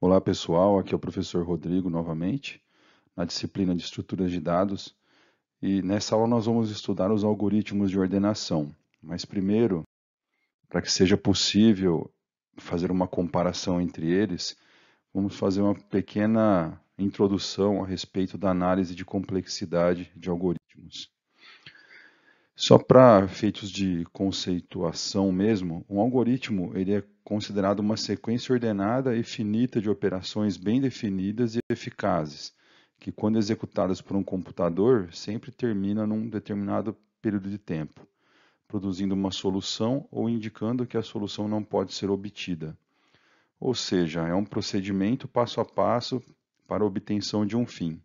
Olá pessoal, aqui é o professor Rodrigo novamente, na disciplina de estruturas de dados, e nessa aula nós vamos estudar os algoritmos de ordenação. Mas primeiro, para que seja possível fazer uma comparação entre eles, vamos fazer uma pequena introdução a respeito da análise de complexidade de algoritmos. Só para efeitos de conceituação mesmo, um algoritmo ele é considerado uma sequência ordenada e finita de operações bem definidas e eficazes, que quando executadas por um computador, sempre termina num determinado período de tempo, produzindo uma solução ou indicando que a solução não pode ser obtida. Ou seja, é um procedimento passo a passo para a obtenção de um fim.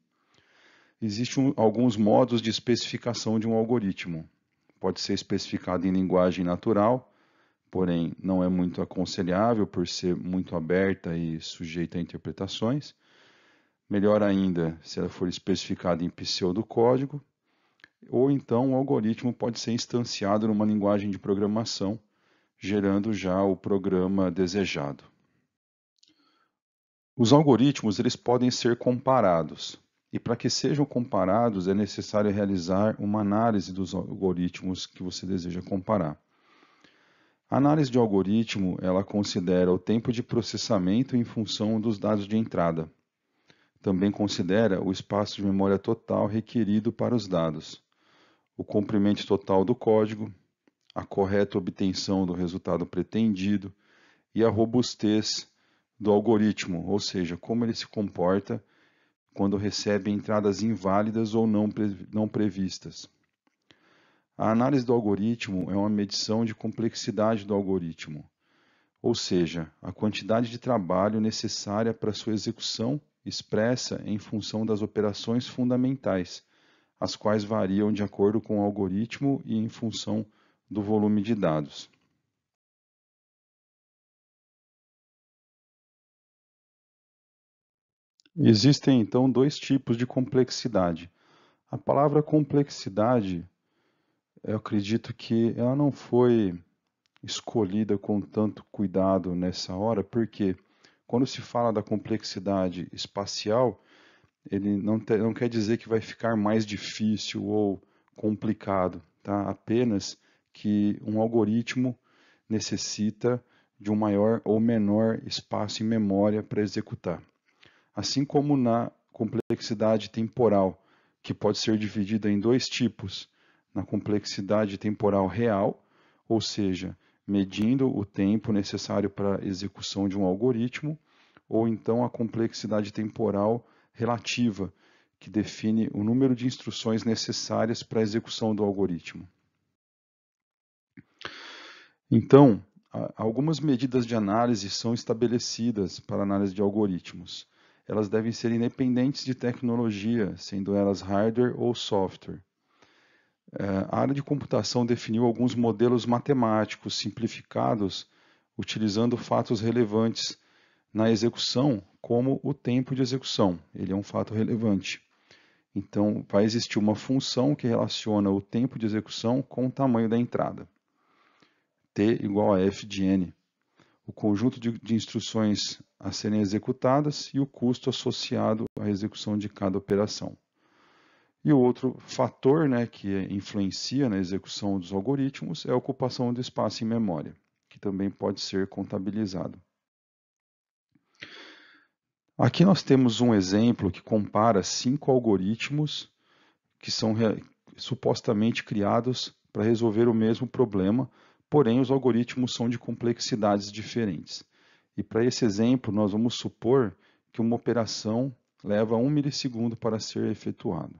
Existem alguns modos de especificação de um algoritmo. Pode ser especificado em linguagem natural, porém não é muito aconselhável por ser muito aberta e sujeita a interpretações. Melhor ainda, se ela for especificada em pseudocódigo, ou então o algoritmo pode ser instanciado numa linguagem de programação, gerando já o programa desejado. Os algoritmos eles podem ser comparados, e para que sejam comparados é necessário realizar uma análise dos algoritmos que você deseja comparar. A análise de algoritmo, ela considera o tempo de processamento em função dos dados de entrada. Também considera o espaço de memória total requerido para os dados, o comprimento total do código, a correta obtenção do resultado pretendido e a robustez do algoritmo, ou seja, como ele se comporta quando recebe entradas inválidas ou não previstas. A análise do algoritmo é uma medição de complexidade do algoritmo, ou seja, a quantidade de trabalho necessária para sua execução expressa em função das operações fundamentais, as quais variam de acordo com o algoritmo e em função do volume de dados. Existem então dois tipos de complexidade. A palavra complexidade, eu acredito que ela não foi escolhida com tanto cuidado nessa hora, porque quando se fala da complexidade espacial, ele não quer dizer que vai ficar mais difícil ou complicado, tá? Apenas que um algoritmo necessita de um maior ou menor espaço em memória para executar. Assim como na complexidade temporal, que pode ser dividida em dois tipos, na complexidade temporal real, ou seja, medindo o tempo necessário para a execução de um algoritmo, ou então a complexidade temporal relativa, que define o número de instruções necessárias para a execução do algoritmo. Então, algumas medidas de análise são estabelecidas para a análise de algoritmos. Elas devem ser independentes de tecnologia, sendo elas hardware ou software. A área de computação definiu alguns modelos matemáticos simplificados, utilizando fatos relevantes na execução, como o tempo de execução. Ele é um fato relevante. Então, vai existir uma função que relaciona o tempo de execução com o tamanho da entrada. T igual a F de N. O conjunto de instruções a serem executadas e o custo associado à execução de cada operação. E o outro fator, que influencia na execução dos algoritmos é a ocupação do espaço em memória, que também pode ser contabilizado. Aqui nós temos um exemplo que compara 5 algoritmos que são supostamente criados para resolver o mesmo problema, porém os algoritmos são de complexidades diferentes. E para esse exemplo, nós vamos supor que uma operação leva 1 milissegundo para ser efetuada.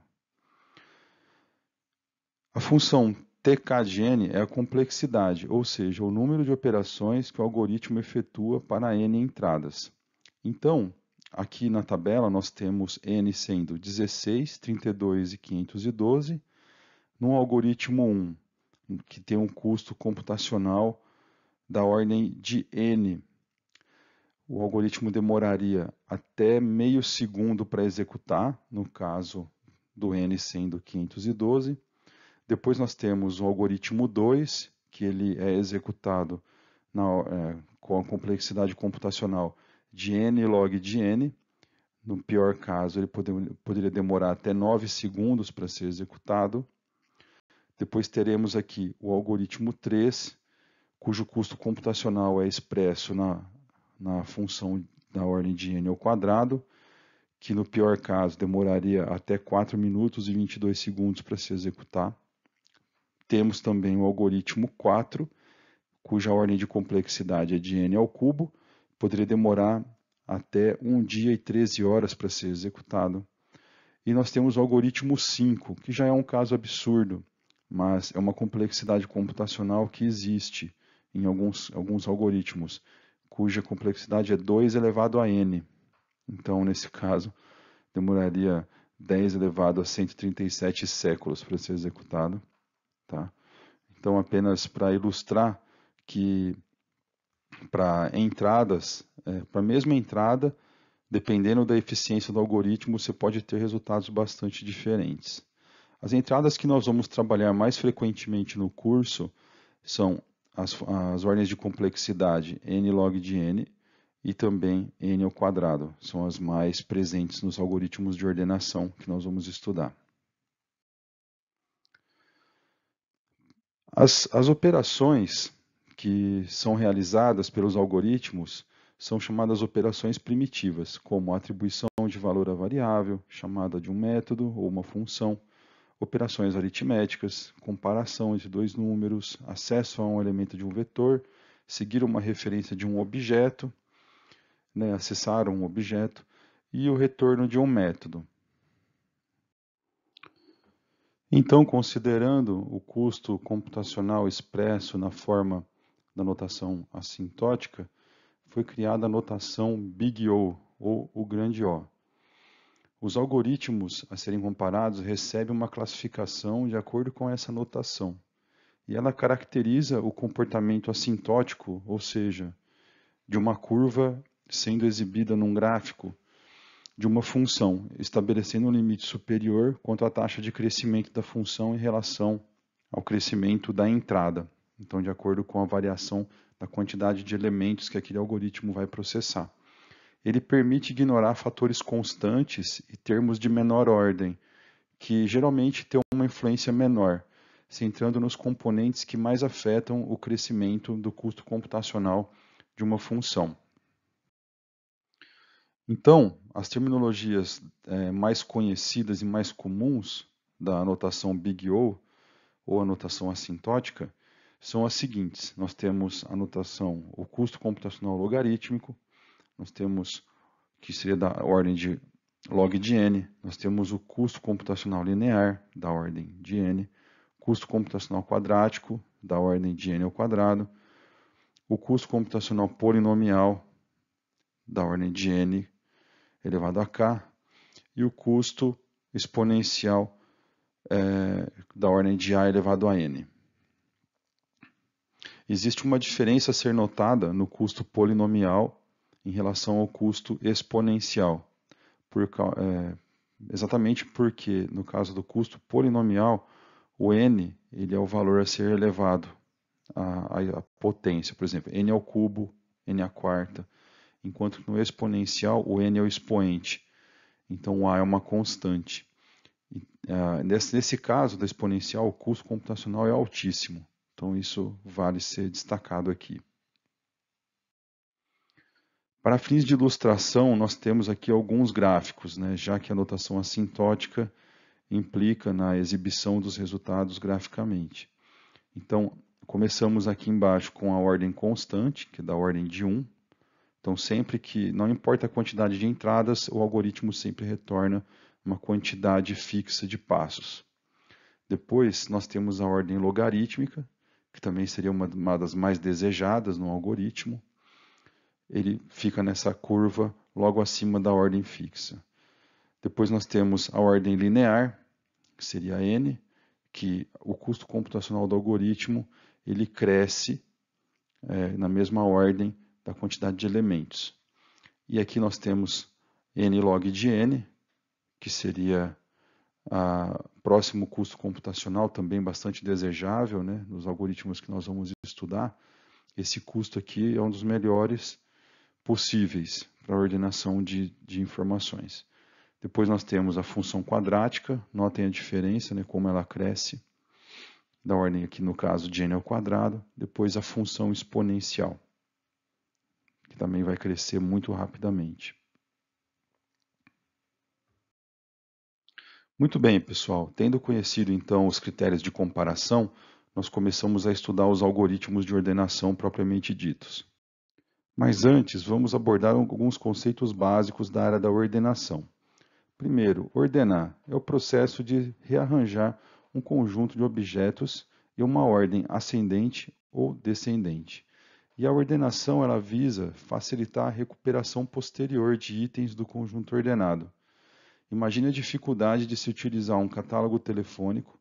A função tk de n é a complexidade, ou seja, o número de operações que o algoritmo efetua para n entradas. Então, aqui na tabela nós temos n sendo 16, 32 e 512, no algoritmo 1, que tem um custo computacional da ordem de n. O algoritmo demoraria até meio segundo para executar, no caso do n sendo 512. Depois nós temos o algoritmo 2, que ele é executado com a complexidade computacional de n log de n. No pior caso, ele poderia demorar até 9 segundos para ser executado. Depois teremos aqui o algoritmo 3, cujo custo computacional é expresso na função da ordem de n ao quadrado, que no pior caso demoraria até 4 minutos e 22 segundos para se executar. Temos também o algoritmo 4, cuja ordem de complexidade é de n ao cubo, poderia demorar até 1 dia e 13 horas para ser executado. E nós temos o algoritmo 5, que já é um caso absurdo, mas é uma complexidade computacional que existe em alguns algoritmos, cuja complexidade é 2 elevado a n. Então, nesse caso, demoraria 10 elevado a 137 séculos para ser executado. Tá? Então, apenas para ilustrar que para entradas, para a mesma entrada, dependendo da eficiência do algoritmo, você pode ter resultados bastante diferentes. As entradas que nós vamos trabalhar mais frequentemente no curso são as ordens de complexidade n log de n e também n ao quadrado. São as mais presentes nos algoritmos de ordenação que nós vamos estudar. As operações que são realizadas pelos algoritmos são chamadas operações primitivas, como a atribuição de valor à variável, chamada de um método ou uma função, operações aritméticas, comparação entre dois números, acesso a um elemento de um vetor, seguir uma referência de um objeto, acessar um objeto, e o retorno de um método. Então, considerando o custo computacional expresso na forma da notação assintótica, foi criada a notação Big O, ou o grande O. Os algoritmos a serem comparados recebem uma classificação de acordo com essa notação, e ela caracteriza o comportamento assintótico, ou seja, de uma curva sendo exibida num gráfico de uma função, estabelecendo um limite superior quanto à taxa de crescimento da função em relação ao crescimento da entrada. Então, de acordo com a variação da quantidade de elementos que aquele algoritmo vai processar. Ele permite ignorar fatores constantes e termos de menor ordem, que geralmente têm uma influência menor, centrando nos componentes que mais afetam o crescimento do custo computacional de uma função. Então, as terminologias mais conhecidas e mais comuns da notação Big O, ou a notação assintótica, são as seguintes. Nós temos a notação, o custo computacional logarítmico, nós temos, que seria da ordem de log de n, nós temos o custo computacional linear, da ordem de n, custo computacional quadrático, da ordem de n ao quadrado, o custo computacional polinomial, da ordem de n elevado a k, e o custo exponencial da ordem de a elevado a n. Existe uma diferença a ser notada no custo polinomial em relação ao custo exponencial, exatamente porque, no caso do custo polinomial, o n ele é o valor a ser elevado à potência, por exemplo, n ao cubo, n à quarta, enquanto que no exponencial o n é o expoente, então o a é uma constante. Nesse caso da exponencial, o custo computacional é altíssimo, então isso vale ser destacado aqui. Para fins de ilustração, nós temos aqui alguns gráficos, já que a notação assintótica implica na exibição dos resultados graficamente. Então, começamos aqui embaixo com a ordem constante, que é da ordem de 1. Então, sempre que, não importa a quantidade de entradas, o algoritmo sempre retorna uma quantidade fixa de passos. Depois, nós temos a ordem logarítmica, que também seria uma das mais desejadas no algoritmo. Ele fica nessa curva logo acima da ordem fixa. Depois nós temos a ordem linear, que seria n, que o custo computacional do algoritmo ele cresce na mesma ordem da quantidade de elementos. E aqui nós temos n log de n, que seria próximo custo computacional, também bastante desejável, nos algoritmos que nós vamos estudar. Esse custo aqui é um dos melhores, possíveis para a ordenação de informações. Depois nós temos a função quadrática, notem a diferença, né, como ela cresce, da ordem aqui no caso de n ao quadrado. Depois a função exponencial, que também vai crescer muito rapidamente. Muito bem, pessoal. Tendo conhecido então os critérios de comparação, nós começamos a estudar os algoritmos de ordenação propriamente ditos. Mas antes, vamos abordar alguns conceitos básicos da área da ordenação. Primeiro, ordenar é o processo de rearranjar um conjunto de objetos em uma ordem ascendente ou descendente. E a ordenação ela visa facilitar a recuperação posterior de itens do conjunto ordenado. Imagine a dificuldade de se utilizar um catálogo telefônico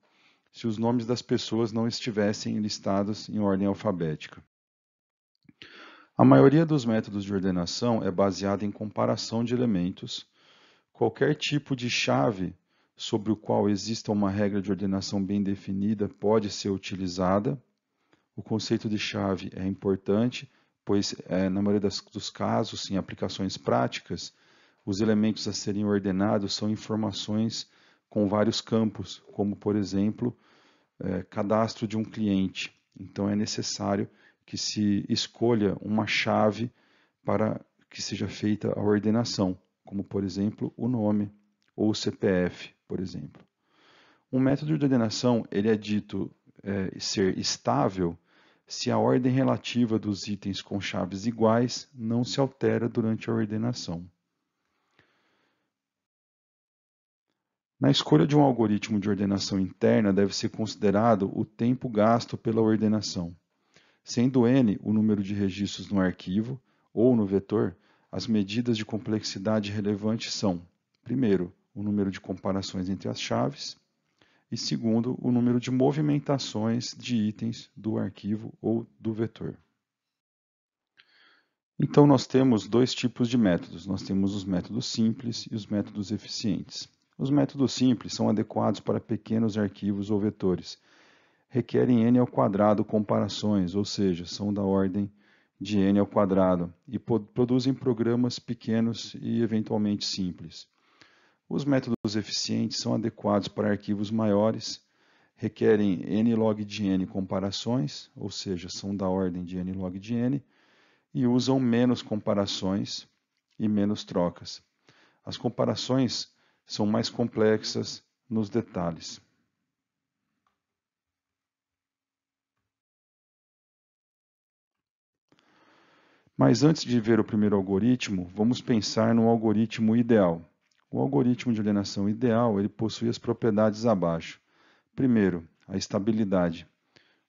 se os nomes das pessoas não estivessem listados em ordem alfabética. A maioria dos métodos de ordenação é baseada em comparação de elementos. Qualquer tipo de chave sobre o qual exista uma regra de ordenação bem definida pode ser utilizada. O conceito de chave é importante, pois na maioria dos casos, em aplicações práticas, os elementos a serem ordenados são informações com vários campos, como, por exemplo, cadastro de um cliente. Então, é necessário que se escolha uma chave para que seja feita a ordenação, como, por exemplo, o nome ou o CPF, por exemplo. Um método de ordenação ele é dito ser estável se a ordem relativa dos itens com chaves iguais não se altera durante a ordenação. Na escolha de um algoritmo de ordenação interna, deve ser considerado o tempo gasto pela ordenação. Sendo n o número de registros no arquivo ou no vetor, as medidas de complexidade relevantes são, primeiro, o número de comparações entre as chaves, e segundo, o número de movimentações de itens do arquivo ou do vetor. Então, nós temos dois tipos de métodos. Nós temos os métodos simples e os métodos eficientes. Os métodos simples são adequados para pequenos arquivos ou vetores. Requerem n ao quadrado comparações, ou seja, são da ordem de n ao quadrado, e produzem programas pequenos e eventualmente simples. Os métodos eficientes são adequados para arquivos maiores, requerem n log de n comparações, ou seja, são da ordem de n log de n, e usam menos comparações e menos trocas. As comparações são mais complexas nos detalhes. Mas antes de ver o primeiro algoritmo, vamos pensar no algoritmo ideal. O algoritmo de ordenação ideal ele possui as propriedades abaixo. Primeiro, a estabilidade,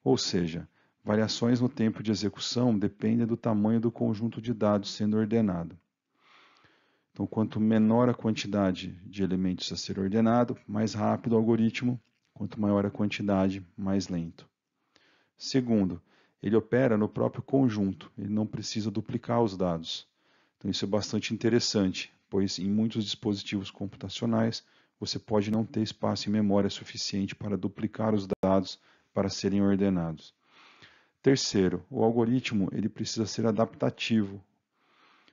ou seja, variações no tempo de execução dependem do tamanho do conjunto de dados sendo ordenado. Então, quanto menor a quantidade de elementos a ser ordenado, mais rápido o algoritmo, quanto maior a quantidade, mais lento. Segundo, ele opera no próprio conjunto, ele não precisa duplicar os dados. Então, isso é bastante interessante, pois em muitos dispositivos computacionais você pode não ter espaço em memória suficiente para duplicar os dados para serem ordenados. Terceiro, o algoritmo ele precisa ser adaptativo.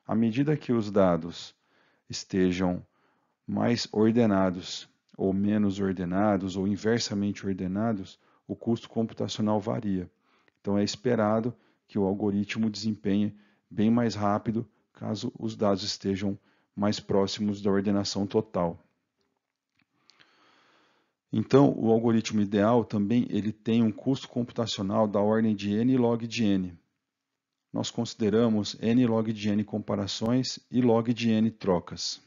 À medida que os dados estejam mais ordenados ou menos ordenados ou inversamente ordenados, o custo computacional varia. Então é esperado que o algoritmo desempenhe bem mais rápido caso os dados estejam mais próximos da ordenação total. Então, o algoritmo ideal também ele tem um custo computacional da ordem de n log de n. Nós consideramos n log de n comparações e log de n trocas.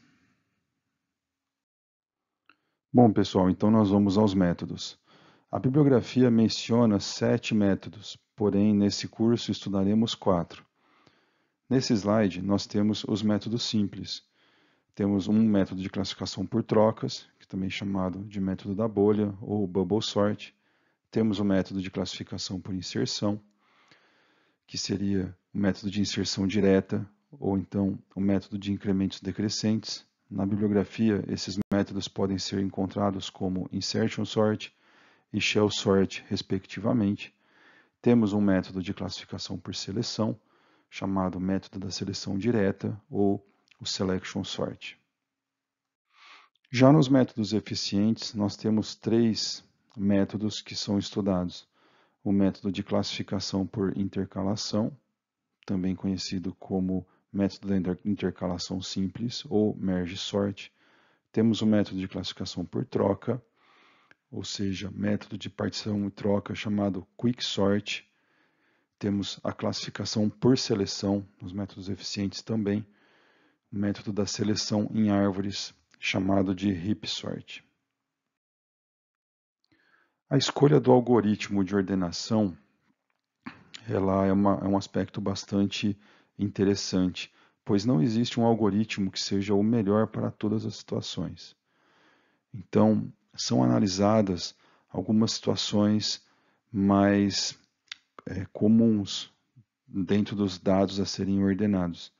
Bom, pessoal, então nós vamos aos métodos. A bibliografia menciona 7 métodos, porém, nesse curso estudaremos 4. Nesse slide, nós temos os métodos simples. Temos um método de classificação por trocas, que também é chamado de método da bolha ou bubble sort. Temos o método de classificação por inserção, que seria o método de inserção direta, ou então o método de incrementos decrescentes. Na bibliografia, esses métodos podem ser encontrados como insertion sort e shell sort, respectivamente. Temos um método de classificação por seleção, chamado método da seleção direta ou o selection sort. Já nos métodos eficientes, nós temos 3 métodos que são estudados. O método de classificação por intercalação, também conhecido como método da intercalação simples ou merge sort. Temos o método de classificação por troca, ou seja, método de partição e troca chamado quick sort. Temos a classificação por seleção, nos métodos eficientes também, o método da seleção em árvores, chamado de heap sort. A escolha do algoritmo de ordenação ela é um aspecto bastante interessante, pois não existe um algoritmo que seja o melhor para todas as situações. Então, são analisadas algumas situações mais comuns dentro dos dados a serem ordenados.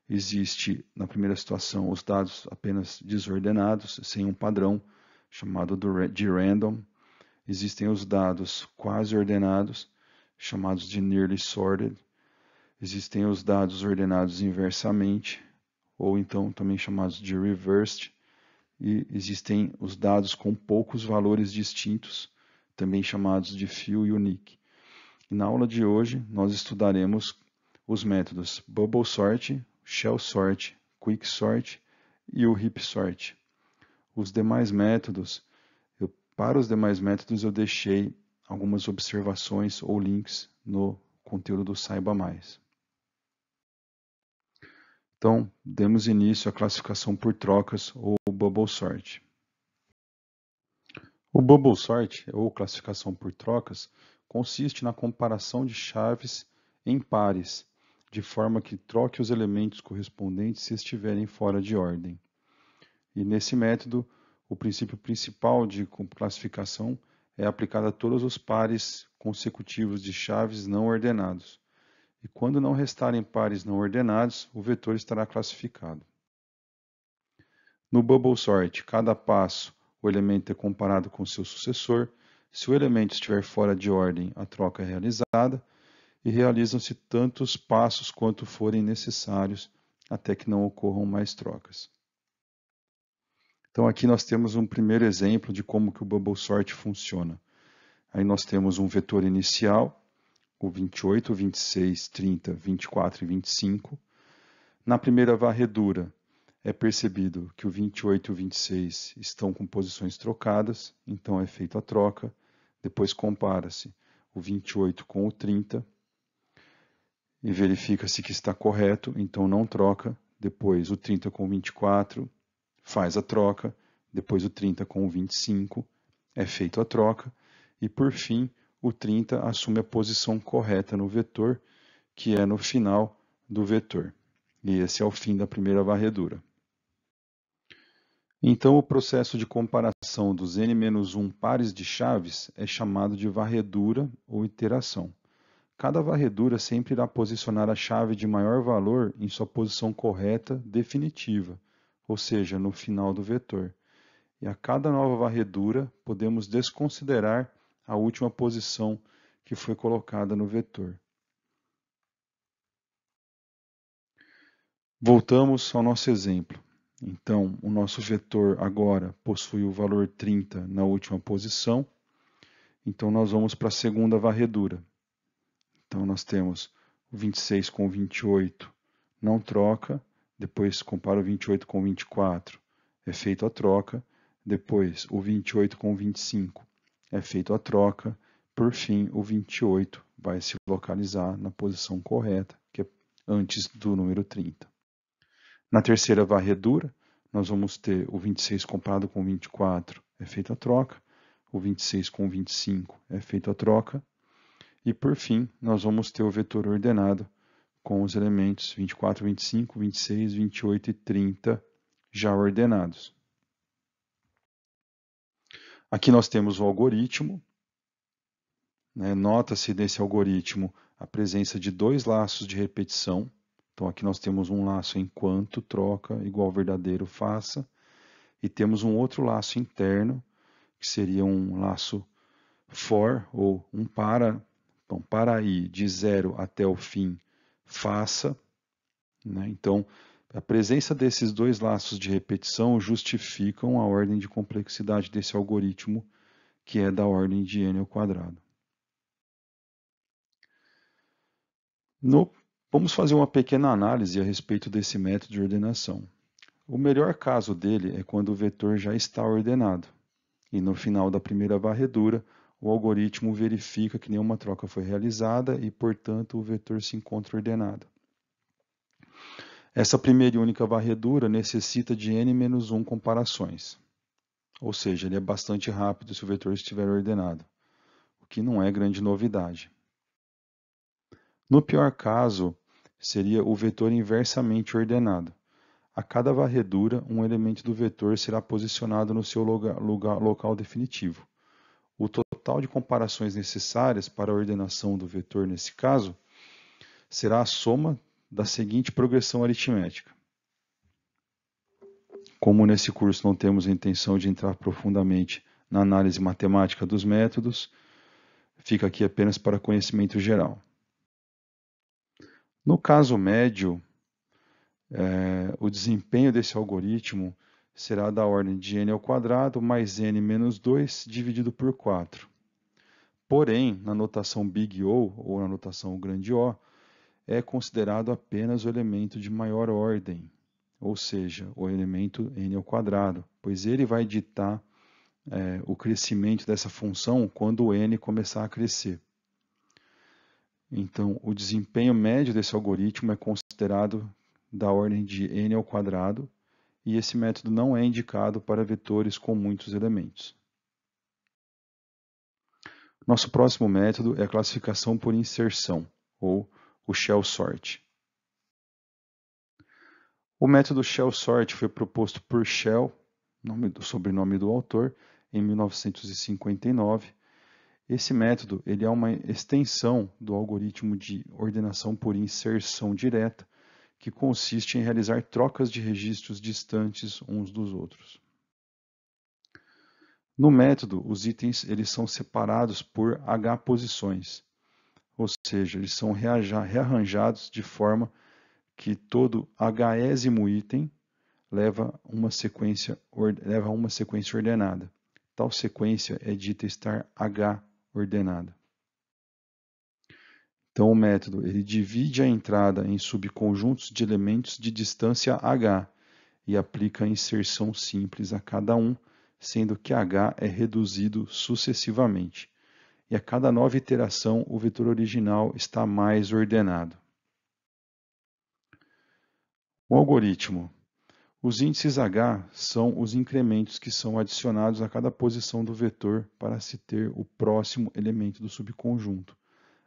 Existe, na primeira situação, os dados apenas desordenados, sem um padrão, chamado de random. Existem os dados quase ordenados, chamados de nearly sorted. Existem os dados ordenados inversamente, ou então também chamados de reversed. E existem os dados com poucos valores distintos, também chamados de few unique. E na aula de hoje, nós estudaremos os métodos bubble sort, shell sort, quick sort e o heap sort. Para os demais métodos, eu deixei algumas observações ou links no conteúdo do Saiba Mais. Então, demos início à classificação por trocas ou bubble sort. O bubble sort, ou classificação por trocas, consiste na comparação de chaves em pares, de forma que troque os elementos correspondentes se estiverem fora de ordem. E nesse método, o princípio principal de classificação é aplicado a todos os pares consecutivos de chaves não ordenados. E quando não restarem pares não ordenados, o vetor estará classificado. No bubble sort, cada passo, o elemento é comparado com seu sucessor. Se o elemento estiver fora de ordem, a troca é realizada e realizam-se tantos passos quanto forem necessários até que não ocorram mais trocas. Então aqui nós temos um primeiro exemplo de como que o bubble sort funciona. Aí nós temos um vetor inicial, o 28, 26, 30, 24 e 25. Na primeira varredura, é percebido que o 28 e o 26 estão com posições trocadas, então é feita a troca. Depois compara-se o 28 com o 30 e verifica-se que está correto, então não troca. Depois o 30 com o 24 faz a troca. Depois o 30 com o 25 é feita a troca. E por fim, o 30 assume a posição correta no vetor, que é no final do vetor. E esse é o fim da primeira varredura. Então, o processo de comparação dos n-1 pares de chaves é chamado de varredura ou iteração. Cada varredura sempre irá posicionar a chave de maior valor em sua posição correta definitiva, ou seja, no final do vetor. E a cada nova varredura, podemos desconsiderar a última posição que foi colocada no vetor. Voltamos ao nosso exemplo. Então, o nosso vetor agora possui o valor 30 na última posição. Então, nós vamos para a segunda varredura. Então, nós temos o 26 com o 28, não troca. Depois, compara o 28 com o 24, é feita a troca. Depois, o 28 com o 25, é feita a troca. Por fim, o 28 vai se localizar na posição correta, que é antes do número 30. Na terceira varredura, nós vamos ter o 26 comparado com o 24, é feita a troca. O 26 com o 25 é feita a troca. E por fim, nós vamos ter o vetor ordenado com os elementos 24, 25, 26, 28 e 30 já ordenados. Aqui nós temos o algoritmo. Nota-se nesse algoritmo a presença de 2 laços de repetição. Então aqui nós temos um laço enquanto troca igual verdadeiro faça. E temos um outro laço interno, que seria um laço for ou um para. Então, para ir de 0 até o fim faça, né? Então, a presença desses dois laços de repetição justificam a ordem de complexidade desse algoritmo, que é da ordem de n ao quadrado. Vamos fazer uma pequena análise a respeito desse método de ordenação. O melhor caso dele é quando o vetor já está ordenado, e no final da primeira varredura, o algoritmo verifica que nenhuma troca foi realizada e, portanto, o vetor se encontra ordenado. Essa primeira e única varredura necessita de n-1 comparações, ou seja, ele é bastante rápido se o vetor estiver ordenado, o que não é grande novidade. No pior caso, seria o vetor inversamente ordenado. A cada varredura, um elemento do vetor será posicionado no seu local definitivo. O total de comparações necessárias para a ordenação do vetor nesse caso será a soma da seguinte progressão aritmética. Como nesse curso não temos a intenção de entrar profundamente na análise matemática dos métodos, fica aqui apenas para conhecimento geral. No caso médio, o desempenho desse algoritmo será da ordem de n ao quadrado mais n menos 2 dividido por 4. Porém, na notação Big O, ou na notação grande O, é considerado apenas o elemento de maior ordem, ou seja, o elemento n ao quadrado, pois ele vai ditar o crescimento dessa função quando o n começar a crescer. Então, o desempenho médio desse algoritmo é considerado da ordem de n ao quadrado, e esse método não é indicado para vetores com muitos elementos. Nosso próximo método é a classificação por inserção, ou o shell sort. O método shell sort foi proposto por Shell, sobrenome do autor, em 1959. Esse método ele é uma extensão do algoritmo de ordenação por inserção direta, que consiste em realizar trocas de registros distantes uns dos outros. No método, os itens eles são separados por H posições, ou seja, eles são rearranjados de forma que todo Hésimo item leva a uma sequência ordenada. Tal sequência é dita estar H ordenada. Então, o método ele divide a entrada em subconjuntos de elementos de distância H e aplica a inserção simples a cada um, sendo que H é reduzido sucessivamente. E a cada nova iteração, o vetor original está mais ordenado. O algoritmo. Os índices H são os incrementos que são adicionados a cada posição do vetor para se ter o próximo elemento do subconjunto.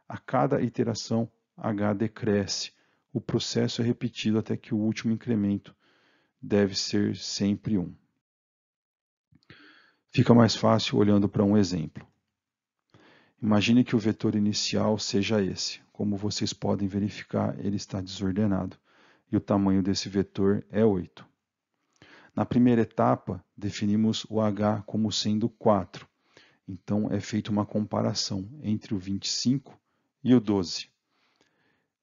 A cada iteração, H decresce. O processo é repetido até que o último incremento deve ser sempre 1. Fica mais fácil olhando para um exemplo. Imagine que o vetor inicial seja esse. Como vocês podem verificar, ele está desordenado. E o tamanho desse vetor é 8. Na primeira etapa, definimos o H como sendo 4. Então, é feita uma comparação entre o 25 e o 12.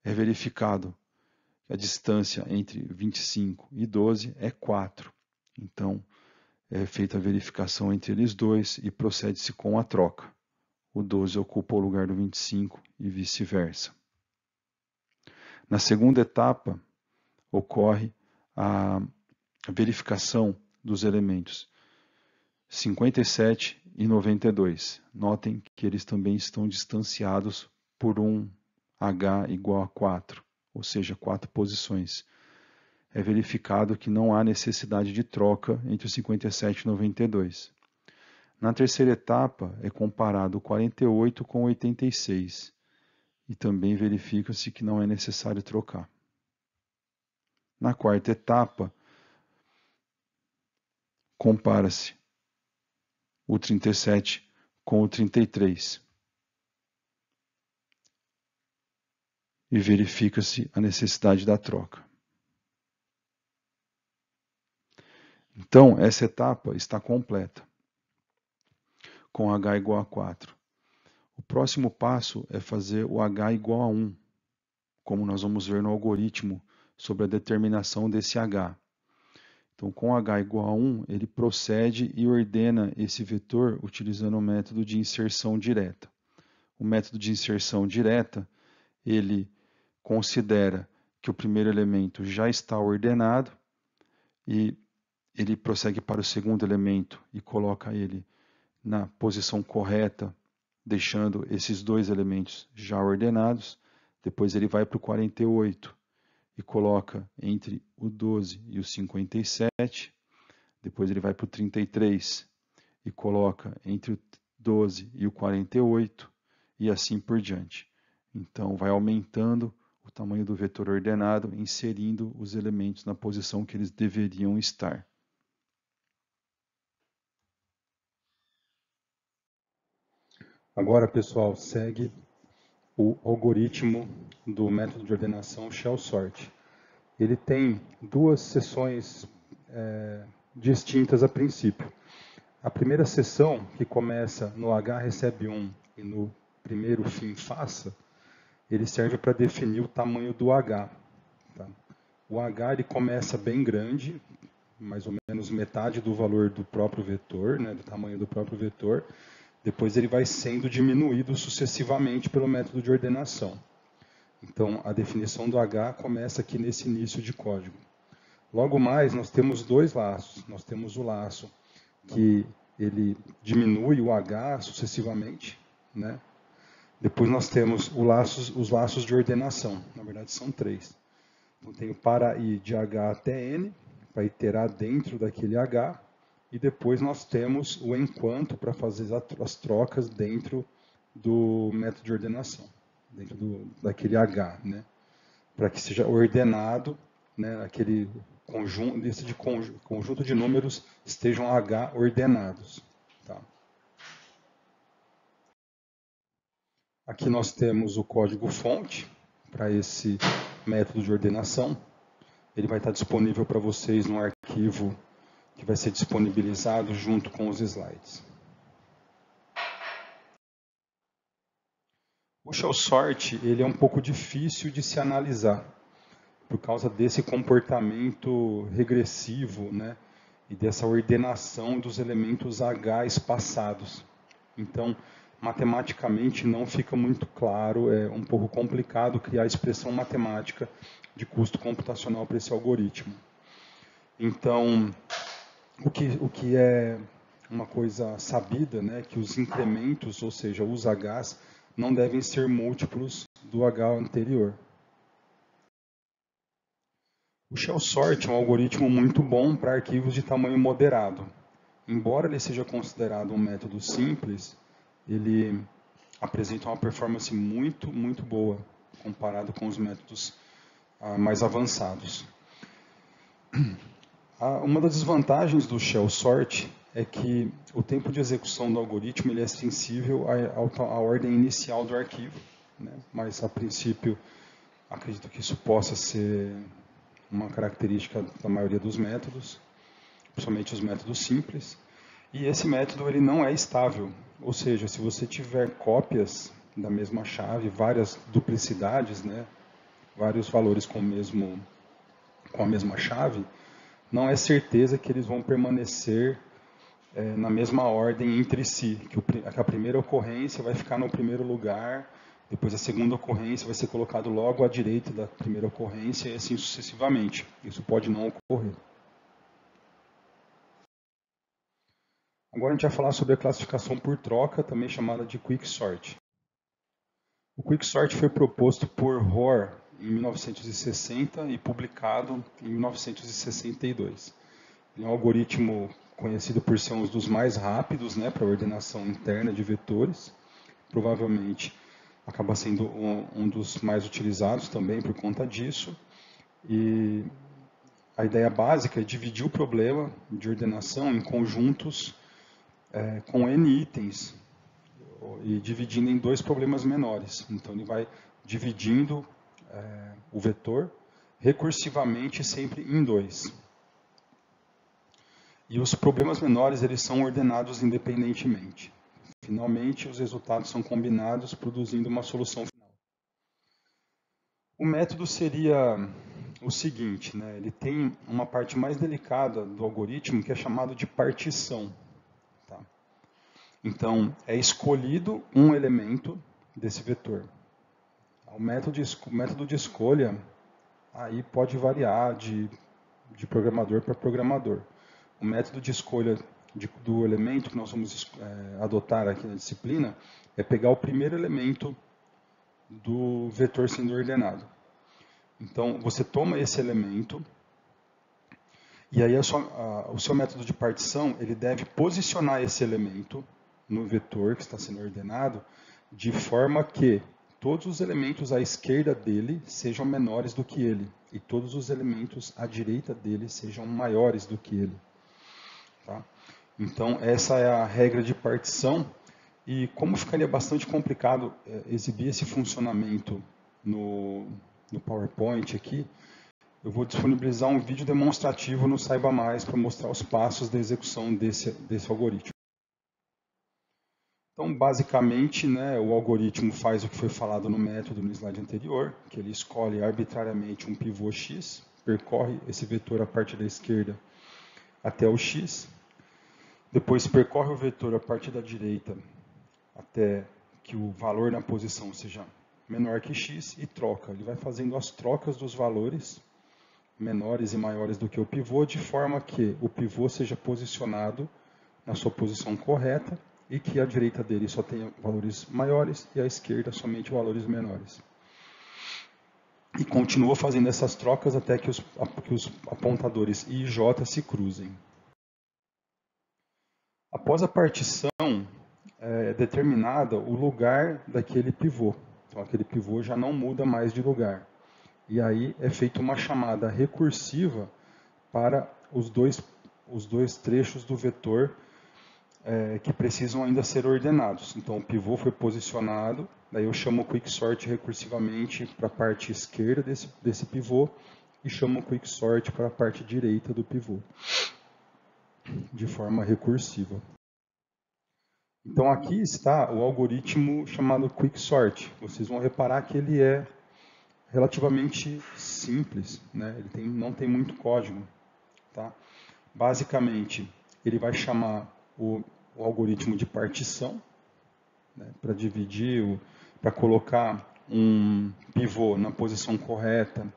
É verificado que a distância entre 25 e 12 é 4. Então, é feita a verificação entre eles dois e procede-se com a troca. O 12 ocupa o lugar do 25 e vice-versa. Na segunda etapa, ocorre a verificação dos elementos 57 e 92. Notem que eles também estão distanciados por um H igual a 4, ou seja, 4 posições. É verificado que não há necessidade de troca entre o 57 e 92. Na terceira etapa, é comparado o 48 com o 86, e também verifica-se que não é necessário trocar. Na quarta etapa, compara-se o 37 com o 33 e verifica-se a necessidade da troca. Então, essa etapa está completa, com H igual a 4. O próximo passo é fazer o H igual a 1, como nós vamos ver no algoritmo sobre a determinação desse H. Então, com H igual a 1, ele procede e ordena esse vetor utilizando o método de inserção direta. O método de inserção direta, ele considera que o primeiro elemento já está ordenado e ele prossegue para o segundo elemento e coloca ele na posição correta, deixando esses dois elementos já ordenados. Depois ele vai para o 48 e coloca entre o 12 e o 57. Depois ele vai para o 33 e coloca entre o 12 e o 48 e assim por diante. Então vai aumentando o tamanho do vetor ordenado, inserindo os elementos na posição que eles deveriam estar. Agora, pessoal, segue o algoritmo do método de ordenação Shell Sort. Ele tem duas seções distintas a princípio. A primeira seção, que começa no H recebe 1 e no primeiro fim faça, ele serve para definir o tamanho do H. Tá? O H ele começa bem grande, mais ou menos metade do valor do próprio vetor, né, do tamanho do próprio vetor. Depois ele vai sendo diminuído sucessivamente pelo método de ordenação. Então, a definição do H começa aqui nesse início de código. Logo mais, nós temos dois laços. Nós temos o laço que ele diminui o H sucessivamente, né? Depois nós temos os laços de ordenação. Na verdade, são três. Então, tem o para i de H até N, para iterar dentro daquele H. E depois nós temos o enquanto para fazer as trocas dentro do método de ordenação, dentro daquele H, né? Para que seja ordenado, né, aquele conjunto de números estejam H ordenados. Tá? Aqui nós temos o código fonte para esse método de ordenação. Ele vai estar disponível para vocês no arquivo que vai ser disponibilizado junto com os slides. O Shell Sort ele é um pouco difícil de se analisar, por causa desse comportamento regressivo, né, e dessa ordenação dos elementos H espaçados. Então, matematicamente não fica muito claro, é um pouco complicado criar expressão matemática de custo computacional para esse algoritmo. Então, o que é uma coisa sabida, né, que os incrementos, ou seja, os Hs, não devem ser múltiplos do H anterior. O Shell Sort é um algoritmo muito bom para arquivos de tamanho moderado. Embora ele seja considerado um método simples, ele apresenta uma performance muito, muito boa comparado com os métodos mais avançados. Uma das desvantagens do Shell Sort é que o tempo de execução do algoritmo ele é sensível à ordem inicial do arquivo, né? Mas, a princípio, acredito que isso possa ser uma característica da maioria dos métodos, principalmente os métodos simples. E esse método ele não é estável, ou seja, se você tiver cópias da mesma chave, várias duplicidades, né? Vários valores com a mesma chave, não é certeza que eles vão permanecer na mesma ordem entre si, que a primeira ocorrência vai ficar no primeiro lugar, depois a segunda ocorrência vai ser colocado logo à direita da primeira ocorrência e assim sucessivamente. Isso pode não ocorrer. Agora a gente vai falar sobre a classificação por troca, também chamada de Quicksort. O Quicksort foi proposto por Hoare em 1960 e publicado em 1962. Ele é um algoritmo conhecido por ser um dos mais rápidos, né, para ordenação interna de vetores. Provavelmente acaba sendo um dos mais utilizados também por conta disso. E a ideia básica é dividir o problema de ordenação em conjuntos com N itens e dividindo em dois problemas menores. Então ele vai dividindo o vetor recursivamente sempre em dois. E os problemas menores eles são ordenados independentemente. Finalmente, os resultados são combinados, produzindo uma solução final. O método seria o seguinte, né? Ele tem uma parte mais delicada do algoritmo que é chamado de partição. Tá? Então, é escolhido um elemento desse vetor. O método de escolha aí pode variar de programador para programador. O método de escolha do elemento que nós vamos adotar aqui na disciplina é pegar o primeiro elemento do vetor sendo ordenado. Então, você toma esse elemento e aí o seu método de partição ele deve posicionar esse elemento no vetor que está sendo ordenado de forma que todos os elementos à esquerda dele sejam menores do que ele e todos os elementos à direita dele sejam maiores do que ele. Tá? Então, essa é a regra de partição. E como ficaria bastante complicado exibir esse funcionamento no PowerPoint aqui, eu vou disponibilizar um vídeo demonstrativo no Saiba Mais para mostrar os passos da execução desse algoritmo. Então, basicamente, né, o algoritmo faz o que foi falado no método no slide anterior, que ele escolhe arbitrariamente um pivô x, percorre esse vetor a partir da esquerda até o x, depois percorre o vetor a partir da direita até que o valor na posição seja menor que x e troca. Ele vai fazendo as trocas dos valores menores e maiores do que o pivô, de forma que o pivô seja posicionado na sua posição correta e que a direita dele só tenha valores maiores e a esquerda somente valores menores. E continua fazendo essas trocas até que os apontadores I e J se cruzem. Após a partição, é determinada o lugar daquele pivô. Então, aquele pivô já não muda mais de lugar. E aí é feita uma chamada recursiva para os dois trechos do vetor que precisam ainda ser ordenados. Então, o pivô foi posicionado, daí eu chamo o quicksort recursivamente para a parte esquerda desse pivô e chamo o quicksort para a parte direita do pivô, de forma recursiva. Então aqui está o algoritmo chamado quicksort. Vocês vão reparar que ele é relativamente simples, né? Ele não tem muito código. Tá? Basicamente, ele vai chamar o algoritmo de partição, né? Para dividir, para colocar um pivô na posição correta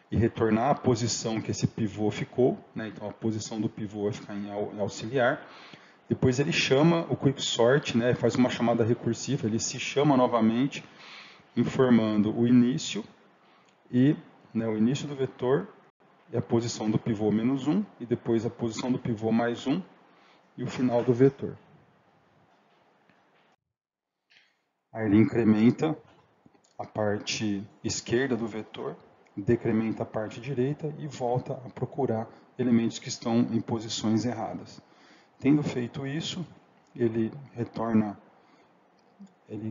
e retornar a posição que esse pivô ficou. Né? Então a posição do pivô vai ficar em auxiliar. Depois ele chama o quicksort, né, faz uma chamada recursiva, ele se chama novamente, informando o início e o início do vetor e a posição do pivô menos 1, e depois a posição do pivô mais 1 e o final do vetor. Aí ele incrementa a parte esquerda do vetor, decrementa a parte direita e volta a procurar elementos que estão em posições erradas. Tendo feito isso, ele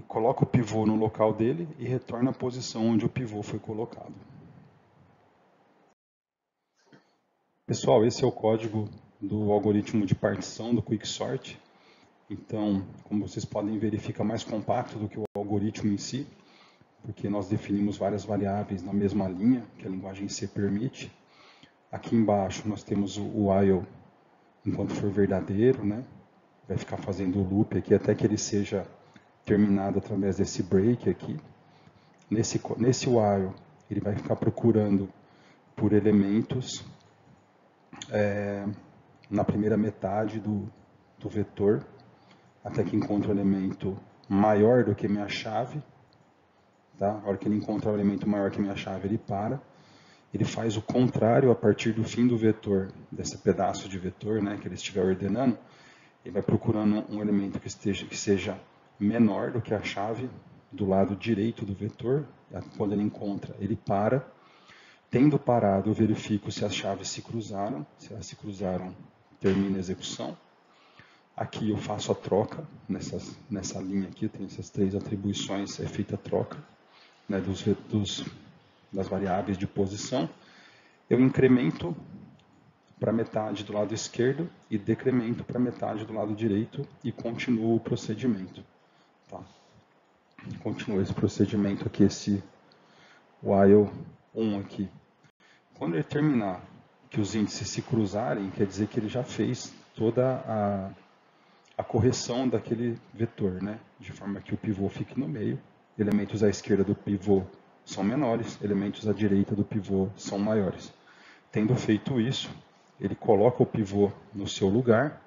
coloca o pivô no local dele e retorna à posição onde o pivô foi colocado. Pessoal, esse é o código do algoritmo de partição do quicksort. Então, como vocês podem ver, ele fica mais compacto do que o algoritmo em si, porque nós definimos várias variáveis na mesma linha que a linguagem C permite. Aqui embaixo nós temos o while enquanto for verdadeiro, né? Vai ficar fazendo o loop aqui até que ele seja terminado através desse break aqui. Nesse while, ele vai ficar procurando por elementos na primeira metade do vetor, até que encontre um elemento maior do que minha chave. Tá? A hora que ele encontrar um elemento maior que minha chave, ele para. Ele faz o contrário a partir do fim do vetor, desse pedaço de vetor, né, que ele estiver ordenando. Ele vai procurando um elemento que seja menor do que a chave do lado direito do vetor. Quando ele encontra, ele para. Tendo parado, eu verifico se as chaves se cruzaram. Se elas se cruzaram, termina a execução. Aqui eu faço a troca. Nessa linha aqui, tem essas três atribuições, é feita a troca, né, das variáveis de posição. Eu incremento para metade do lado esquerdo e decremento para metade do lado direito e continuo o procedimento. Tá? Continua esse procedimento aqui, while 1 aqui. Quando ele terminar que os índices se cruzarem, quer dizer que ele já fez toda a correção daquele vetor, né? De forma que o pivô fique no meio, elementos à esquerda do pivô são menores, elementos à direita do pivô são maiores. Tendo feito isso, ele coloca o pivô no seu lugar,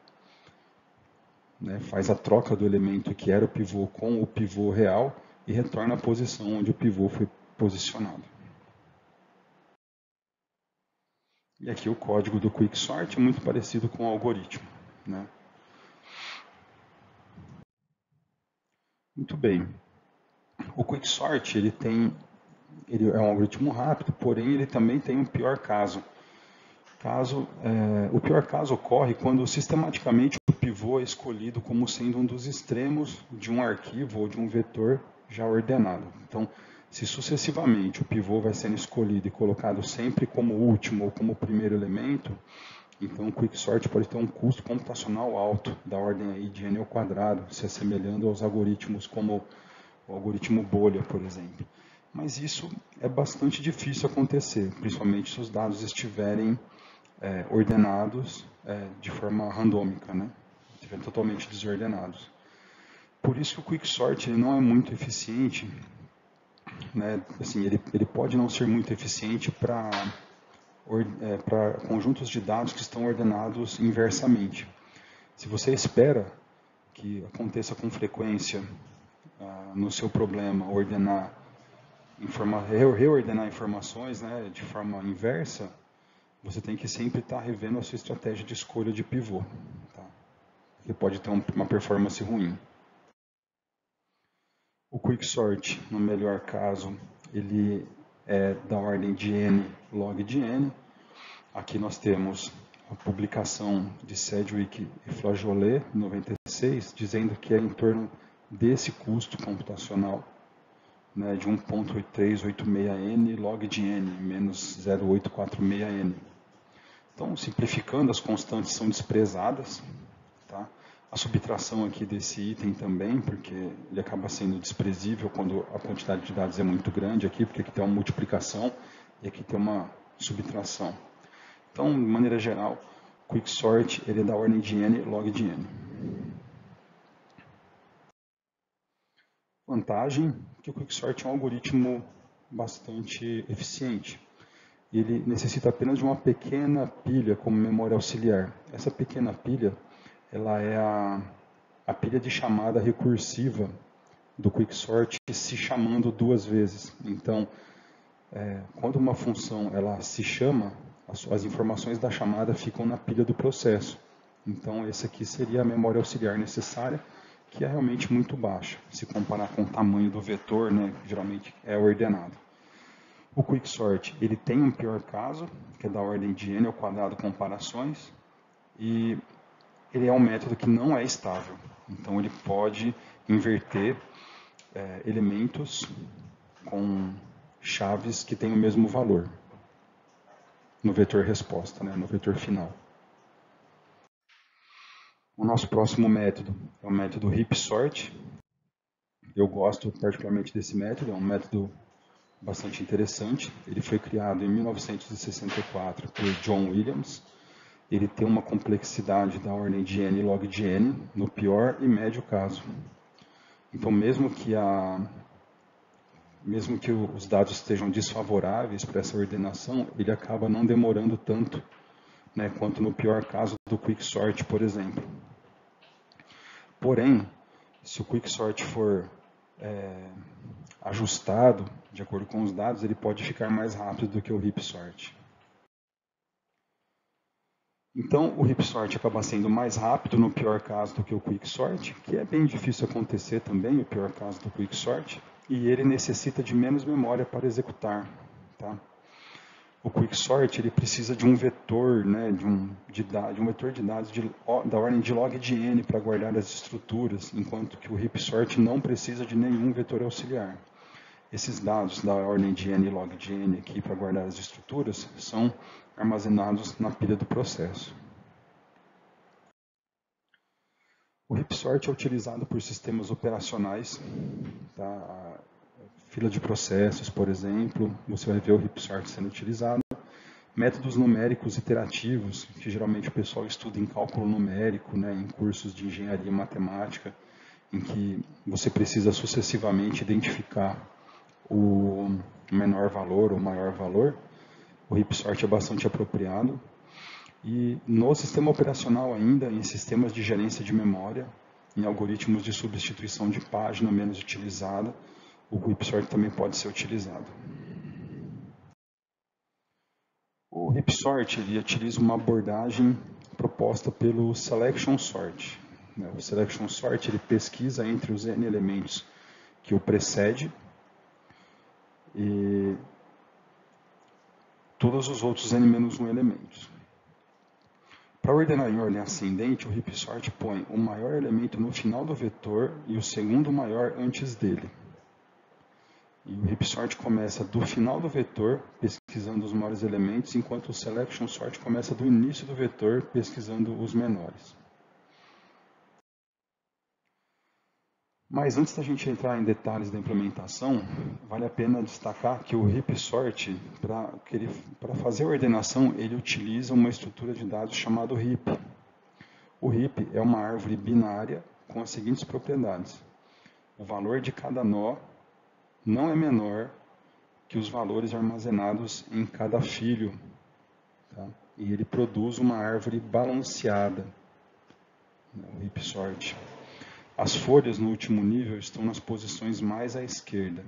né? Faz a troca do elemento que era o pivô com o pivô real e retorna à posição onde o pivô foi posicionado. E aqui o código do Quicksort é muito parecido com o algoritmo, né? Muito bem. O Quicksort ele é um algoritmo rápido, porém ele também tem um pior caso. O pior caso ocorre quando sistematicamente o pivô é escolhido como sendo um dos extremos de um arquivo ou de um vetor já ordenado. Então, se sucessivamente o pivô vai sendo escolhido e colocado sempre como último ou como primeiro elemento, então o Quicksort pode ter um custo computacional alto, da ordem aí de n ao quadrado, se assemelhando aos algoritmos como o algoritmo bolha, por exemplo. Mas isso é bastante difícil acontecer, principalmente se os dados estiverem ordenados de forma randômica, né? Estiverem totalmente desordenados. Por isso que o Quicksort ele não é muito eficiente, né? Assim, ele pode não ser muito eficiente para conjuntos de dados que estão ordenados inversamente. Se você espera que aconteça com frequência no seu problema reordenar informações, né, de forma inversa, você tem que sempre estar revendo a sua estratégia de escolha de pivô, tá? Que pode ter uma performance ruim. O Quicksort, no melhor caso, ele é da ordem de n log de n. Aqui nós temos a publicação de Sedgwick e Flageolet, em 96, dizendo que é em torno desse custo computacional, né, de 1.386n log de n, menos 0.846n. Então, simplificando, as constantes são desprezadas. Tá? A subtração aqui desse item também, porque ele acaba sendo desprezível quando a quantidade de dados é muito grande aqui, porque aqui tem uma multiplicação e aqui tem uma subtração. Então, de maneira geral, Quicksort ele é da ordem de n log de n. Vantagem que o Quicksort é um algoritmo bastante eficiente. Ele necessita apenas de uma pequena pilha como memória auxiliar. Essa pequena pilha ela é a pilha de chamada recursiva do Quicksort se chamando duas vezes. Então, quando uma função ela se chama, as informações da chamada ficam na pilha do processo. Então, essa aqui seria a memória auxiliar necessária, que é realmente muito baixa, se comparar com o tamanho do vetor, né, que geralmente é ordenado. O Quicksort ele tem um pior caso, que é da ordem de n ao quadrado comparações, e ele é um método que não é estável. Então, ele pode inverter elementos com chaves que têm o mesmo valor no vetor resposta, né, no vetor final. O nosso próximo método é o método heap-sort. Eu gosto particularmente desse método, é um método bastante interessante. Ele foi criado em 1964 por John Williams. Ele tem uma complexidade da ordem de n log de n no pior e médio caso. Então, mesmo que os dados estejam desfavoráveis para essa ordenação, ele acaba não demorando tanto, né, quanto no pior caso do Quicksort, por exemplo. Porém, se o Quicksort for ajustado de acordo com os dados, ele pode ficar mais rápido do que o heap-sort. Então, o heap-sort acaba sendo mais rápido no pior caso do que o Quicksort, que é bem difícil acontecer também, o pior caso do Quicksort, e ele necessita de menos memória para executar. Tá? O Quicksort ele precisa de um vetor, né, de um vetor de dados da ordem de log de n para guardar as estruturas, enquanto que o heap-sort não precisa de nenhum vetor auxiliar. Esses dados da ordem de n log de n aqui para guardar as estruturas são armazenados na pilha do processo. O heap-sort é utilizado por sistemas operacionais, tá? fila de processos, por exemplo, você vai ver o heap sort sendo utilizado. Métodos numéricos iterativos, que geralmente o pessoal estuda em cálculo numérico, né, em cursos de engenharia e matemática, em que você precisa sucessivamente identificar o menor valor ou maior valor, o heap sort é bastante apropriado. E no sistema operacional ainda, em sistemas de gerência de memória, em algoritmos de substituição de página menos utilizada, o heap sort também pode ser utilizado. O heap sort ele utiliza uma abordagem proposta pelo selection sort. O selection sort ele pesquisa entre os n elementos que o precede e todos os outros n-1 elementos. Para ordenar em ordem ascendente, o heap sort põe o maior elemento no final do vetor e o segundo maior antes dele. E o heap sort começa do final do vetor, pesquisando os maiores elementos, enquanto o selection sort começa do início do vetor, pesquisando os menores. Mas antes da gente entrar em detalhes da implementação, vale a pena destacar que o heap sort, para fazer a ordenação, ele utiliza uma estrutura de dados chamada heap. O heap é uma árvore binária com as seguintes propriedades. O valor de cada nó não é menor que os valores armazenados em cada filho. Tá? E ele produz uma árvore balanceada, o heap sort. As folhas no último nível estão nas posições mais à esquerda.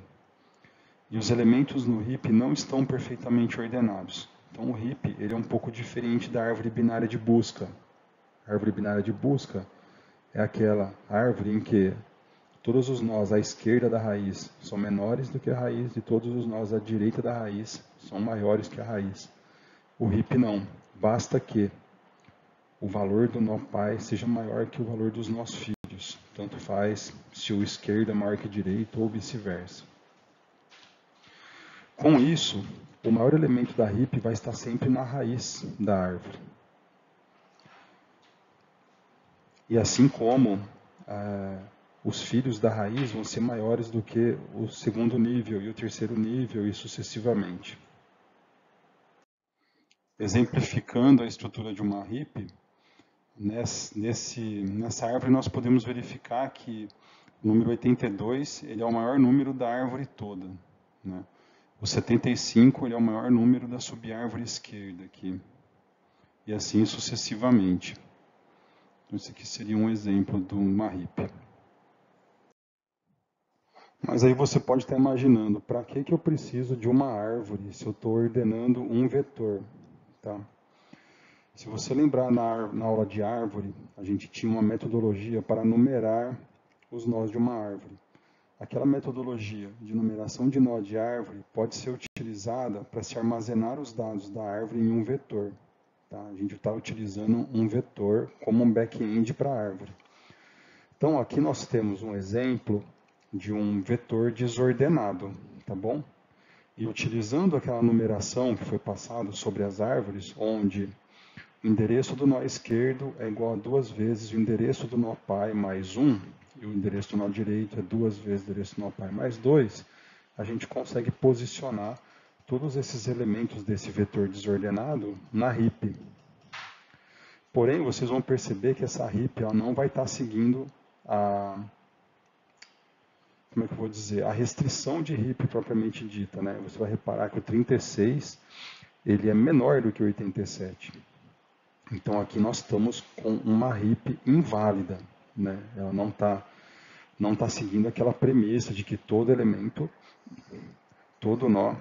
E os elementos no heap não estão perfeitamente ordenados. Então o heap ele é um pouco diferente da árvore binária de busca. A árvore binária de busca é aquela árvore em que todos os nós à esquerda da raiz são menores do que a raiz e todos os nós à direita da raiz são maiores que a raiz. O heap não. Basta que o valor do nó pai seja maior que o valor dos nós filhos. Tanto faz se o esquerdo é maior que o direito ou vice-versa. Com isso, o maior elemento da heap vai estar sempre na raiz da árvore. E assim como os filhos da raiz vão ser maiores do que o segundo nível e o terceiro nível e sucessivamente. Exemplificando a estrutura de uma heap, nessa árvore nós podemos verificar que o número 82 ele é o maior número da árvore toda. Né? O 75 ele é o maior número da subárvore esquerda aqui. E assim sucessivamente. Então, esse aqui seria um exemplo de uma heap. Mas aí você pode estar imaginando, para que eu preciso de uma árvore se eu estou ordenando um vetor? Tá? Se você lembrar na aula de árvore, a gente tinha uma metodologia para numerar os nós de uma árvore. Aquela metodologia de numeração de nó de árvore pode ser utilizada para se armazenar os dados da árvore em um vetor. Tá? A gente está utilizando um vetor como um back-end para a árvore. Então, aqui nós temos um exemplo de um vetor desordenado, tá bom? E utilizando aquela numeração que foi passada sobre as árvores, onde o endereço do nó esquerdo é igual a 2 vezes o endereço do nó pai mais 1, e o endereço do nó direito é 2 vezes o endereço do nó pai mais 2, a gente consegue posicionar todos esses elementos desse vetor desordenado na heap. Porém, vocês vão perceber que essa heap ela não vai estar seguindo como é que eu vou dizer, a restrição de heap propriamente dita, né? Você vai reparar que o 36 ele é menor do que o 87. Então aqui nós estamos com uma heap inválida, né? Ela não tá seguindo aquela premissa de que todo elemento, todo nó,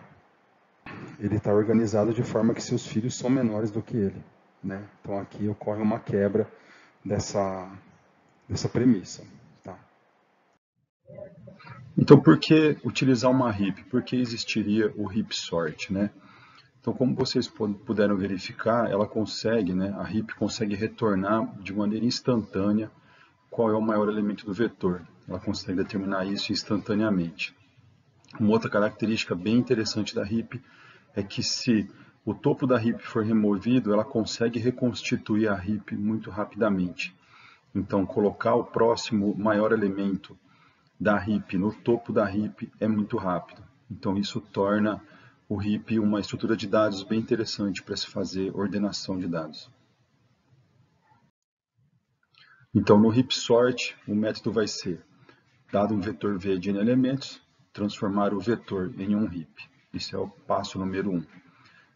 ele está organizado de forma que seus filhos são menores do que ele, né? Então aqui ocorre uma quebra dessa premissa. Então, por que utilizar uma heap? Por que existiria o heap sort, né? Então, como vocês puderam verificar, ela consegue, né, a heap consegue retornar de maneira instantânea qual é o maior elemento do vetor. Ela consegue determinar isso instantaneamente. Uma outra característica bem interessante da heap é que se o topo da heap for removido, ela consegue reconstituir a heap muito rapidamente. Então, colocar o próximo maior elemento da heap no topo da heap é muito rápido. Então isso torna o heap uma estrutura de dados bem interessante para se fazer ordenação de dados. Então no heap sort, o método vai ser, dado um vetor V de n elementos, transformar o vetor em um heap. Isso é o passo número 1.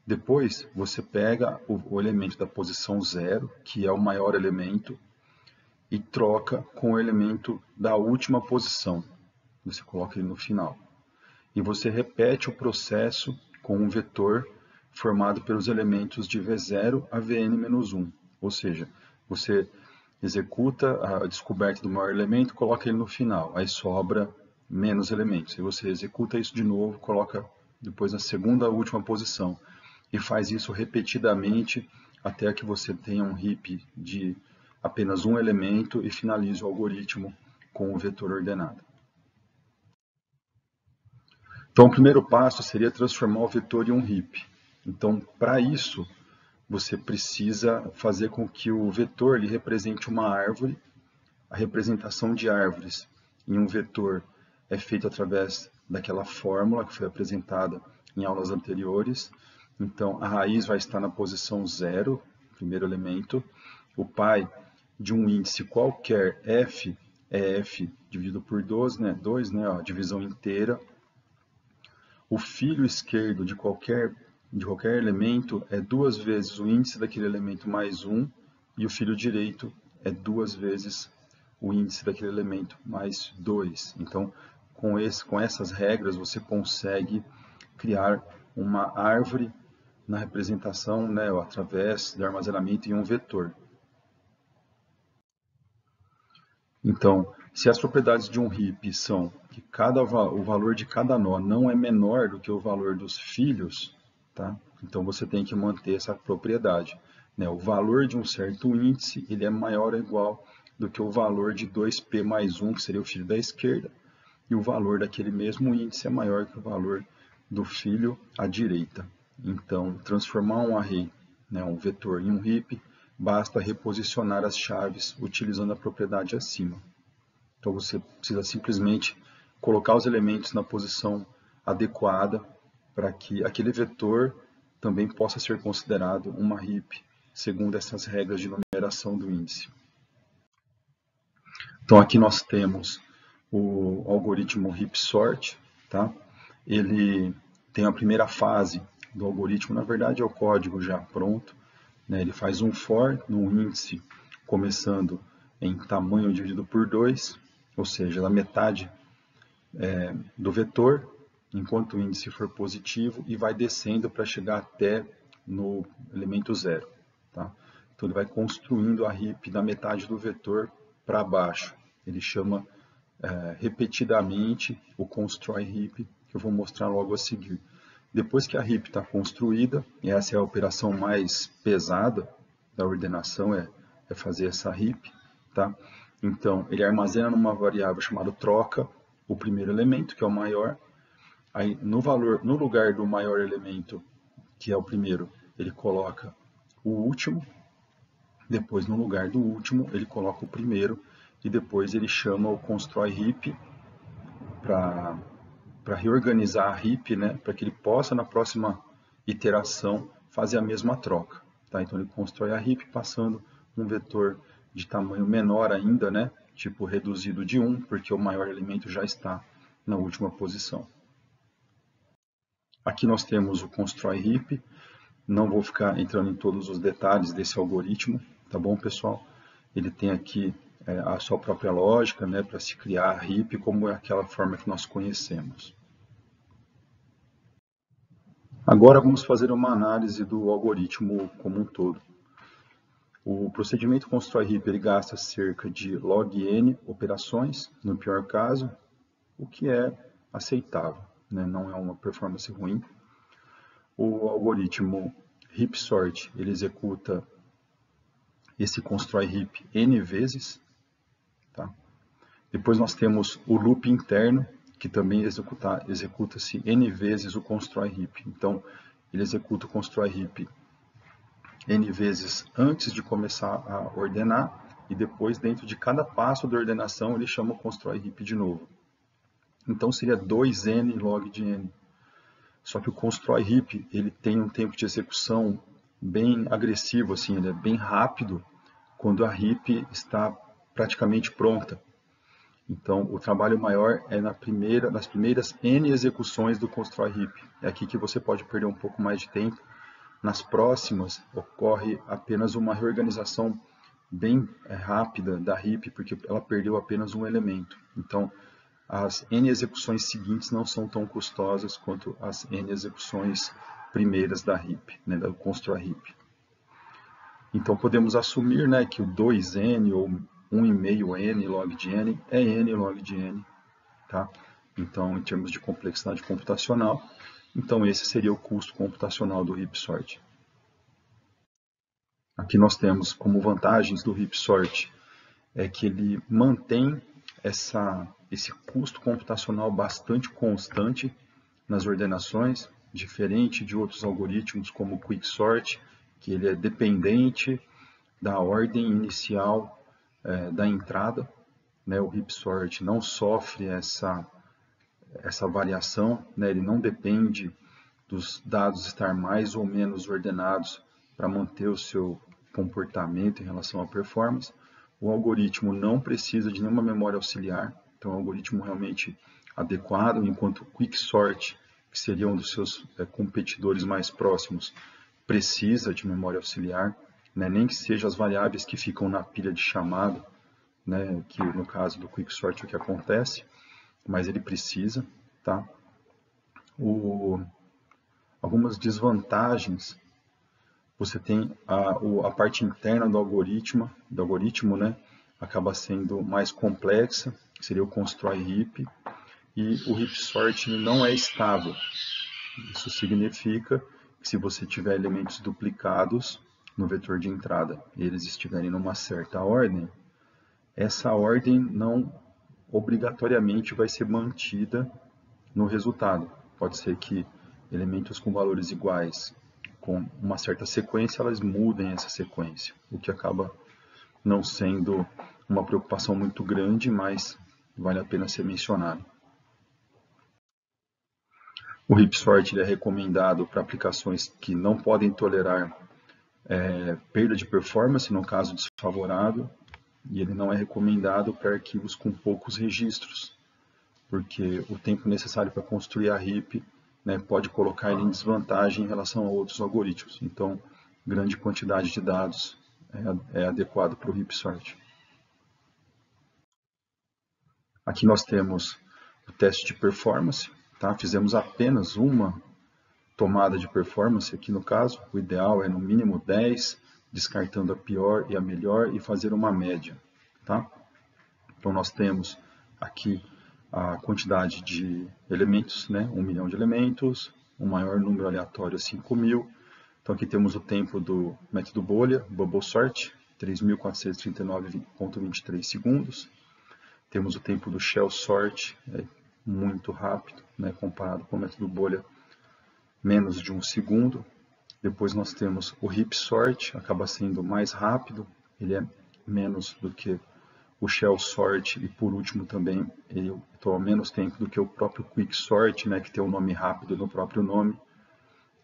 Depois, você pega o elemento da posição 0, que é o maior elemento, e troca com o elemento da última posição. Você coloca ele no final. E você repete o processo com um vetor formado pelos elementos de V0 a Vn-1. Ou seja, você executa a descoberta do maior elemento, coloca ele no final. Aí sobra menos elementos. E você executa isso de novo, coloca depois na segunda última posição. E faz isso repetidamente até que você tenha um heap de apenas um elemento e finalize o algoritmo com o vetor ordenado. Então, o primeiro passo seria transformar o vetor em um heap. Então, para isso, você precisa fazer com que o vetor ele represente uma árvore. A representação de árvores em um vetor é feita através daquela fórmula que foi apresentada em aulas anteriores. Então, a raiz vai estar na posição 0, primeiro elemento. O pai de um índice qualquer f é f dividido por 2, divisão inteira. O filho esquerdo de qualquer elemento é 2 vezes o índice daquele elemento mais 1, e o filho direito é 2 vezes o índice daquele elemento mais 2. Então, com essas regras, você consegue criar uma árvore na representação, através do armazenamento em um vetor. Então, se as propriedades de um heap são que o valor de cada nó não é menor do que o valor dos filhos, tá? Então você tem que manter essa propriedade. O valor de um certo índice ele é maior ou igual do que o valor de 2p mais 1, que seria o filho da esquerda, e o valor daquele mesmo índice é maior que o valor do filho à direita. Então, transformar um array, um vetor, em um heap, basta reposicionar as chaves utilizando a propriedade acima. Então você precisa simplesmente colocar os elementos na posição adequada para que aquele vetor também possa ser considerado uma heap, segundo essas regras de numeração do índice. Então aqui nós temos o algoritmo heap sort, tá? Ele tem a primeira fase do algoritmo, na verdade é o código já pronto. Ele faz um for no índice começando em tamanho dividido por 2, ou seja, da metade do vetor, enquanto o índice for positivo, e vai descendo para chegar até no elemento 0. Tá? Então ele vai construindo a heap da metade do vetor para baixo. Ele chama repetidamente o constrói heap, que eu vou mostrar logo a seguir. Depois que a heap está construída, e essa é a operação mais pesada da ordenação, é fazer essa heap, tá? Então, ele armazena numa variável chamada troca o primeiro elemento, que é o maior. Aí, no lugar do maior elemento, que é o primeiro, ele coloca o último. Depois, no lugar do último, ele coloca o primeiro. E depois ele chama o constrói heap para reorganizar a heap, para que ele possa, na próxima iteração, fazer a mesma troca. Tá? Então, ele constrói a heap passando um vetor de tamanho menor ainda, tipo reduzido de 1, porque o maior elemento já está na última posição. Aqui nós temos o constrói heap. Não vou ficar entrando em todos os detalhes desse algoritmo, tá bom, pessoal? Ele tem aqui a sua própria lógica, para se criar a heap como é aquela forma que nós conhecemos. Agora vamos fazer uma análise do algoritmo como um todo. O procedimento constrói heap ele gasta cerca de log n operações, no pior caso, o que é aceitável, não é uma performance ruim. O algoritmo heap sort ele executa esse constrói heap n vezes. Tá? Depois nós temos o loop interno, que também executa-se n vezes o constrói heap. Então, ele executa o constrói heap n vezes antes de começar a ordenar, e depois, dentro de cada passo da ordenação, ele chama o constrói heap de novo. Então seria 2n log de n. Só que o constrói heap, ele tem um tempo de execução bem agressivo, assim, ele é bem rápido quando a heap está praticamente pronta. Então, o trabalho maior é nas primeiras n execuções do constrói heap. É aqui que você pode perder um pouco mais de tempo. Nas próximas, ocorre apenas uma reorganização bem rápida da heap, porque ela perdeu apenas um elemento. Então, as n execuções seguintes não são tão custosas quanto as n execuções primeiras da heap, né, do constrói heap. Então, podemos assumir, né, que o 2n ou 1,5n log de n é n log de n. Tá? Então, em termos de complexidade computacional, então esse seria o custo computacional do heap sort. Aqui nós temos como vantagens do heap sort é que ele mantém esse custo computacional bastante constante nas ordenações, diferente de outros algoritmos como o quicksort, que ele é dependente da ordem inicial da entrada, né? O heap sort não sofre essa variação, né? Ele não depende dos dados estar mais ou menos ordenados para manter o seu comportamento em relação à performance. O algoritmo não precisa de nenhuma memória auxiliar, então é um algoritmo realmente adequado, enquanto o quicksort, que seria um dos seus competidores mais próximos, precisa de memória auxiliar, né? Nem que sejam as variáveis que ficam na pilha de chamada, né? Que no caso do quicksort é o que acontece, mas ele precisa, tá? Algumas desvantagens, você tem a parte interna do algoritmo, né, acaba sendo mais complexa, que seria o constrói heap, e o heap sort não é estável. Isso significa que se você tiver elementos duplicados no vetor de entrada e eles estiverem numa certa ordem, essa ordem não obrigatoriamente vai ser mantida no resultado. Pode ser que elementos com valores iguais, com uma certa sequência, elas mudem essa sequência, o que acaba não sendo uma preocupação muito grande, mas vale a pena ser mencionado. O heap sort é recomendado para aplicações que não podem tolerar perda de performance, no caso desfavorável, e ele não é recomendado para arquivos com poucos registros, porque o tempo necessário para construir a heap, né, pode colocar ele em desvantagem em relação a outros algoritmos. Então, grande quantidade de dados é adequado para o heap sort. Aqui nós temos o teste de performance. Tá? Fizemos apenas uma tomada de performance aqui no caso. O ideal é no mínimo 10, descartando a pior e a melhor e fazer uma média. Tá? Então nós temos aqui a quantidade de elementos, né? 1 milhão de elementos, o maior número aleatório é 5.000. Então aqui temos o tempo do método bolha, bubble sort, 3.439,23 segundos. Temos o tempo do shell sort, muito rápido, né? Comparado com o método bolha, menos de 1 segundo. Depois nós temos o heap sort, acaba sendo mais rápido, ele é menos do que o shell sort e por último também ele toma menos tempo do que o próprio quicksort, né, que tem o nome rápido no próprio nome.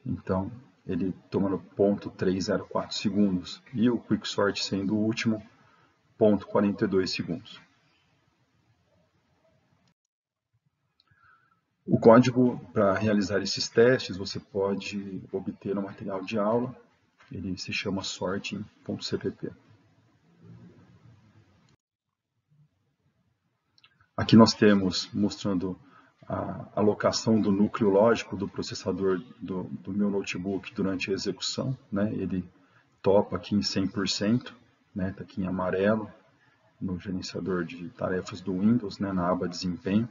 Então ele toma no 0.304 segundos e o quicksort sendo o último 0.42 segundos. O código para realizar esses testes você pode obter no material de aula, ele se chama sorting.cpp. Aqui nós temos mostrando a alocação do núcleo lógico do processador do meu notebook durante a execução, né? Ele topa aqui em 100%, né? Está aqui em amarelo no gerenciador de tarefas do Windows, né? Na aba desempenho.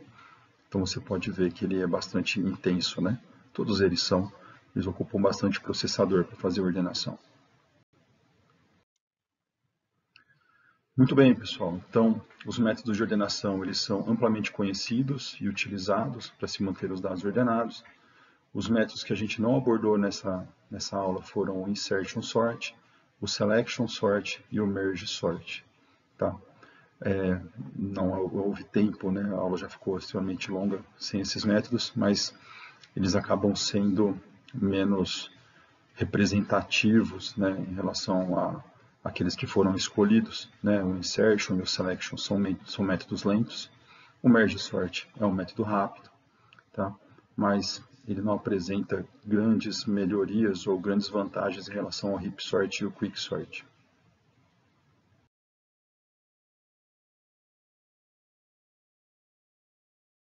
Então você pode ver que ele é bastante intenso, né? Todos eles ocupam bastante processador para fazer a ordenação. Muito bem, pessoal. Então, os métodos de ordenação eles são amplamente conhecidos e utilizados para se manter os dados ordenados. Os métodos que a gente não abordou nessa aula foram o insertion sort, o selection sort e o merge sort. Tá? Não houve tempo, né? A aula já ficou extremamente longa sem esses métodos, mas eles acabam sendo menos representativos, né, em relação a aqueles que foram escolhidos, né? O insertion e o selection são métodos lentos. O merge sort é um método rápido, tá? Mas ele não apresenta grandes melhorias ou grandes vantagens em relação ao heap sort e o quick sort.